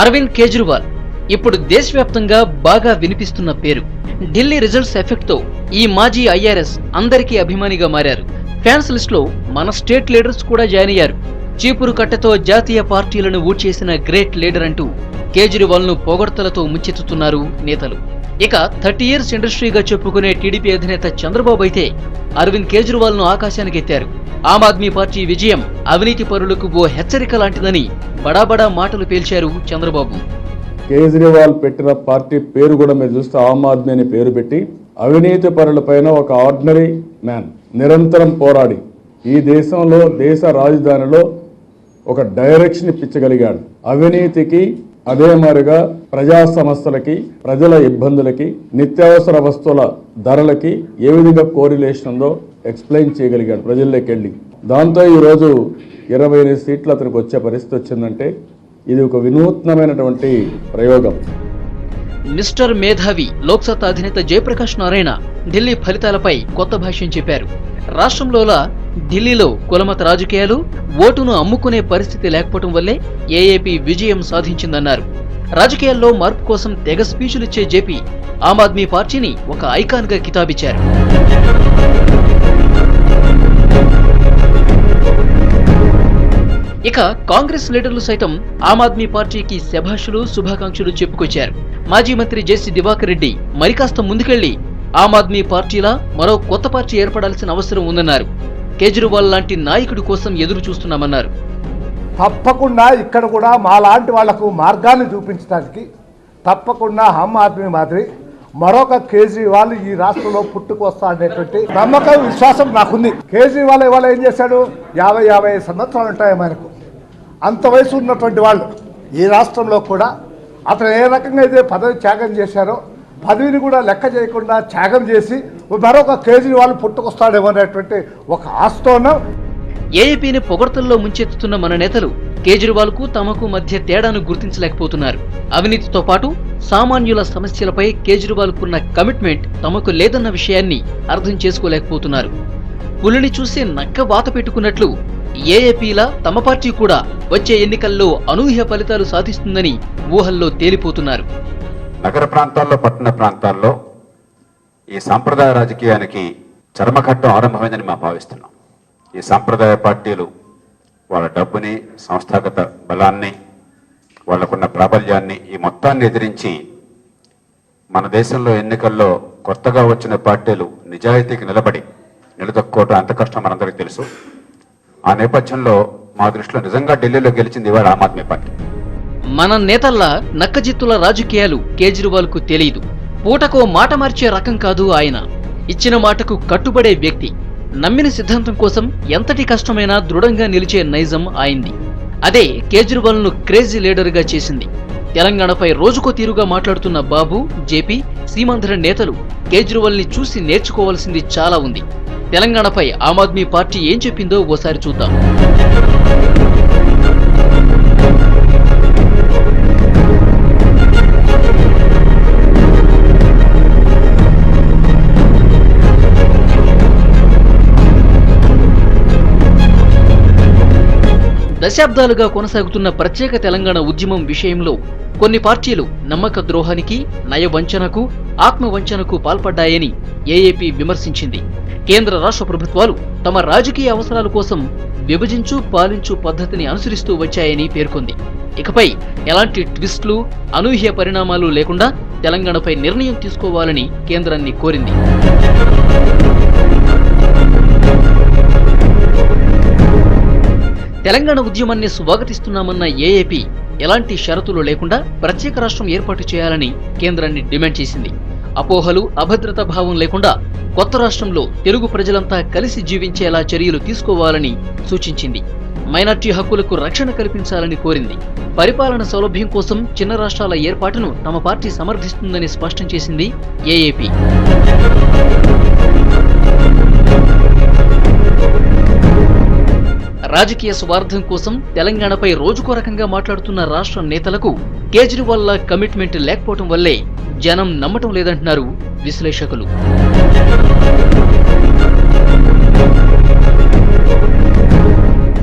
అరవింద్ కేజ్రీవాల్ ఇప్పుడు దేశవ్యాప్తంగా బాగా వినిపిస్తున్న పేరు. ఢిల్లీ రిజల్ట్స్ ఎఫెక్ట్ తో ఈ మాజీ ఐఆర్ఎస్ అందరికీ అభిమానిగా మారారు. ఫ్యాన్స్ లిస్ట్ లో మన స్టేట్ లీడర్స్ కూడా జాయిన్ అయ్యారు. చీపురు కట్టతో జాతీయ పార్టీలను ఊడ్చేసిన గ్రేట్ లీడర్ అంటూ కేజ్రీవాల్ ను పొగడ్తలతో ముంచెత్తుతున్నారు నేతలు. ఇక 30 years ఇండస్ట్రీగా చెప్పుకునే టీడీపీ అధినేత చంద్రబాబు అయితే అరవింద్ కేజ్రీవాల్ ను ఆకాశానికి ఎత్తారు. ఆమ్ ఆద్మీ పార్టీ విజయం అవినీతి పరులకు ఓ హెచ్చరిక లాంటిదని బడాబడా మాటలు పేల్చారు చంద్రబాబు. కేజ్రీవాల్ పెట్టిన పార్టీ పేరు కూడా మీరు చూస్తే ఆమ్ ఆద్మీ అని పేరు పెట్టి అవినీతి పరులపైన ఒక ఆర్డినరీ మ్యాన్ నిరంతరం పోరాడి ఈ దేశంలో దేశ రాజధానిలో ఒక డైరెక్షన్ ఇప్పించగలిగాడు. అవినీతికి అదే మాదిరిగా ప్రజా సమస్యలకి ప్రజల ఇబ్బందులకి నిత్యావసర వస్తువుల ధరలకి ఏ విధంగా కోరిలేషన్ ఉందో ఎక్స్ప్లెయిన్ చేయగలిగాడు ప్రజల్లోకి వెళ్ళి. దాంతో ఈరోజు 28 సీట్లు అతనికి వచ్చే పరిస్థితి వచ్చిందంటే ఇది ఒక వినూత్నమైనటువంటి ప్రయోగం. మిస్టర్ మేధావి లోక్సత్తా అధినేత జయప్రకాష్ నారాయణ ఢిల్లీ ఫలితాలపై కొత్త భాష్యం చెప్పారు. రాష్ట్రంలోలా ఢిల్లీలో కులమత రాజకీయాలు ఓటును అమ్ముకునే పరిస్థితి లేకపోవడం వల్లే ఏఏపీ విజయం సాధించిందన్నారు. రాజకీయాల్లో మార్పు కోసం తెగ స్పీచులిచ్చే జేపీ ఆమ్ ఆద్మీ పార్టీని ఒక ఐకాన్ గా కితాబిచ్చారు. ఇక కాంగ్రెస్ లీడర్లు సైతం ఆమ్ ఆద్మీ పార్టీకి శభాషులు శుభాకాంక్షలు చెప్పుకొచ్చారు. మాజీ మంత్రి జేసీ దివాకర్ రెడ్డి మరికాస్త ముందుకెళ్లి ఆమ్ ఆద్మీ పార్టీలా మరో కొత్త పార్టీ ఏర్పడాల్సిన అవసరం ఉందన్నారు. కేజ్రీవాల్ లాంటి నాయకుడి కోసం ఎదురు చూస్తున్నామన్నారు. తప్పకుండా ఇక్కడ కూడా మా లాంటి వాళ్లకు మార్గాన్ని చూపించడానికి తప్పకుండా ఆమ్ ఆద్మీ మాదిరి మరొక కేజ్రీవాల్ ఈ రాష్ట్రంలో పుట్టుకు వస్తా అనేటువంటి నమ్మకం విశ్వాసం నాకుంది. కేజ్రీవాల్ ఇవాళ ఏం చేశాడు? 50-55 సంవత్సరాలు ఉంటాయి ఆయనకు. అంత వయసు ఉన్నటువంటి వాళ్ళు ఈ రాష్ట్రంలో కూడా అతను ఏ రకంగా అయితే పదవి త్యాగం చేశారో పదవిని కూడా లెక్క చేయకుండా త్యాగం చేసి మరొక కేజ్రీవాల్ పుట్టుకొస్తాడేమో అనేటువంటి ఒక ఆస్తోనం. ఏఏపీని పొగడ్తల్లో ముంచెత్తుతున్న మన నేతలు కేజ్రీవాల్ కు తమకు మధ్య తేడాను గుర్తించలేకపోతున్నారు. అవినీతితో పాటు సామాన్యుల సమస్యలపై కేజ్రీవాల్ కున్న కమిట్మెంట్ తమకు లేదన్న విషయాన్ని అర్థం చేసుకోలేకపోతున్నారు. పులిని చూసి నక్క వాత పెట్టుకున్నట్లు ఏఏపీలా తమ పార్టీ కూడా వచ్చే ఎన్నికల్లో అనూహ్య ఫలితాలు సాధిస్తుందని ఊహల్లో తేలిపోతున్నారు. నగర ప్రాంతాల్లో పట్టణ ప్రాంతాల్లో ఈ సాంప్రదాయ రాజకీయానికి చర్మఘట్టం ఆరంభమైందని మేము భావిస్తున్నాం. ఈ సాంప్రదాయ పార్టీలు వాళ్ళ డబ్బుని సంస్థాగత బలాన్ని వాళ్ళకున్న ప్రాబల్యాన్ని ఈ మొత్తాన్ని ఎదిరించి మన దేశంలో ఎన్నికల్లో కొత్తగా వచ్చిన పార్టీలు నిజాయితీకి నిలదొక్కోవడం ఎంత కష్టం మనందరికీ తెలుసు. ఆ నేపథ్యంలో మా దృష్టిలో నిజంగా ఢిల్లీలో గెలిచింది ఇవాళ ఆమ్ ఆద్మీ పార్టీ. మన నేతల్లా నక్కజిత్తుల రాజకీయాలు కేజ్రీవాల్ కు తెలియదు. పూటకో మాట మార్చే రకం కాదు ఆయన. ఇచ్చిన మాటకు కట్టుబడే వ్యక్తి. నమ్మిన సిద్ధాంతం కోసం ఎంతటి కష్టమైనా దృఢంగా నిలిచే నైజం ఆయనది. అదే కేజ్రీవాల్ ను క్రేజీ లీడర్ గా చేసింది. తెలంగాణపై రోజుకో తీరుగా మాట్లాడుతున్న బాబు, జేపీ, సీమాంధ్ర నేతలు కేజ్రీవాల్ ని చూసి నేర్చుకోవాల్సింది చాలా ఉంది. తెలంగాణపై ఆమ్ ఆద్మీ పార్టీ ఏం చెప్పిందో ఓసారి చూద్దాం. దశాబ్దాలుగా కొనసాగుతున్న ప్రత్యేక తెలంగాణ ఉద్యమం విషయంలో కొన్ని పార్టీలు నమ్మక ద్రోహానికి, నయవంచనకు, ఆత్మవంచనకు పాల్పడ్డాయని ఏఏపీ విమర్శించింది. కేంద్ర రాష్ట్ర ప్రభుత్వాలు తమ రాజకీయ అవసరాల కోసం విభజించు పాలించు పద్ధతిని అనుసరిస్తూ వచ్చాయని పేర్కొంది. ఇకపై ఎలాంటి ట్విస్టులు, అనూహ్య పరిణామాలు లేకుండా తెలంగాణపై నిర్ణయం తీసుకోవాలని కేంద్రాన్ని కోరింది. తెలంగాణ ఉద్యమాన్ని స్వాగతిస్తున్నామన్న ఏఏపీ ఎలాంటి షరతులు లేకుండా ప్రత్యేక రాష్ట్రం ఏర్పాటు చేయాలని కేంద్రాన్ని డిమాండ్ చేసింది. అపోహలు, అభద్రతా భావం లేకుండా కొత్త రాష్ట్రంలో తెలుగు ప్రజలంతా కలిసి జీవించేలా చర్యలు తీసుకోవాలని సూచించింది. మైనార్టీ హక్కులకు రక్షణ కల్పించాలని కోరింది. పరిపాలన సౌలభ్యం కోసం చిన్న రాష్ట్రాల ఏర్పాటును తమ పార్టీ సమర్థిస్తుందని స్పష్టం చేసింది ఏఏపీ. రాజకీయ స్వార్థం కోసం తెలంగాణపై రోజుకో రకంగా మాట్లాడుతున్న రాష్ట్ర నేతలకు కేజ్రీవాల్ లా కమిట్మెంట్ లేకపోవడం వల్లే జనం నమ్మటం లేదంటున్నారు విశ్లేషకులు.